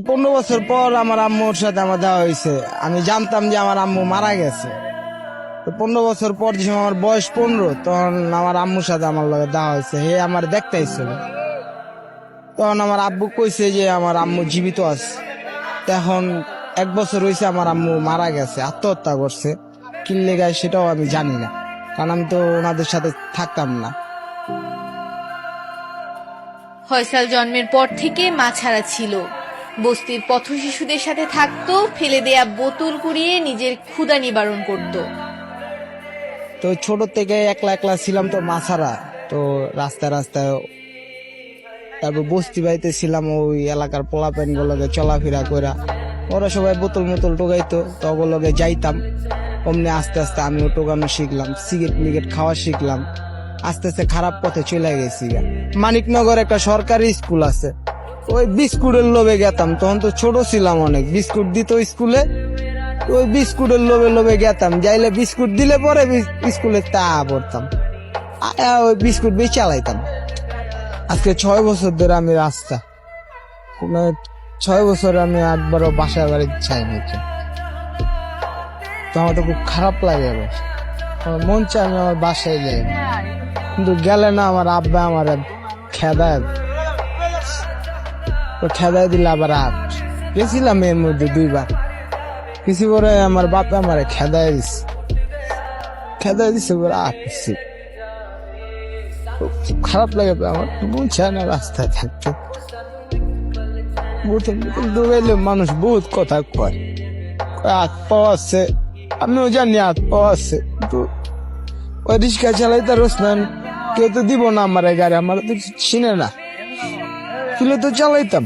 15 বছর পর আমার আম্মুর সাথে আমার দেখা হয়েছে। আমি জানতাম যে আমার আম্মু মারা গেছে। তো 15 বছর পর যখন আমার বয়স 15, তখন আমার আম্মুর সাথে আমার লগে দেখা হয়েছে। হে আমার দেখতে আইছিল। তখন আমার আব্বু কইছে যে আমার আম্মু জীবিত আছে। তখন 1 বছর হয়েছে আমার আম্মু মারা গেছে, আত্মহত্যা করছে। কিল্লে গায়ে সেটাও আমি জানি না, কারণ আমি তো ওনাদের সাথে থাকতাম না। ফয়সাল জন্মের পর থেকে মা ছাড়া ছিল। বস্তির পথ শিশুদের সাথে থাকতো, ফেলে দেয়া বোতল কুড়িয়ে নিজের ক্ষুধা নিবারণ করত। তো ছোট থেকে একলা একলা ছিলাম, তো মা ছাড়া। তো রাস্তায় রাস্তায়, তারপর বস্তি বাড়িতে ছিলাম, ওই এলাকার পোলাপেন গুলোকে চলাফেরা করা। ওরা সবাই বোতল মোতল টোকাইতো, তো ওগুলোকে যাইতাম। অমনি আস্তে আস্তে আমিও টোকানো শিখলাম, সিগারেট মিগেট খাওয়া শিখলাম। আস্তে আস্তে খারাপ পথে চলে গেছি। মানিকনগর একটা সরকারি স্কুল আছে, ওই বিস্কুটের লোভে গেতাম। তখন তো ছোট ছিলাম অনেক, বিস্কুট দিত স্কুলে, ওই বিস্কুটের লোভে লোভে গেতাম। যাইলে বিস্কুট দিলে পরে স্কুলে তা পড়তাম, ওই বিস্কুট বেশি চালাইতাম। আজকে 6 বছর ধরে আমি রাস্তা, 6 বছর আমি একবারও বাসায় বাড়ি চাইনি। তো আমার তো খুব খারাপ লাগে। এবার আমার মন চায় আমি আমার বাসায় যাই, কিন্তু গেলে না আমার আব্বা আমার খেদায়, তো খেদায় দিলে আবার গেছিলাম এর মধ্যে 2 বার। কিছু পরে আমার বাপা আমার খেদায় দিছে পরে আসছি। খারাপ লাগে, আমার মন চায় না রাস্তায় থাকতে। বোতল বোতল দৌড়াইলে মানুষ বহুত কথা কয়, হাত পাওয়া আছে, আমিও জানি হাত পাওয়া আছে, কিন্তু ওই রিক্সা চালাইতে রসনান কেউ তো দিব না আমার গাড়ি, আমার তো চিনে না, কিলো তো চালাইতাম।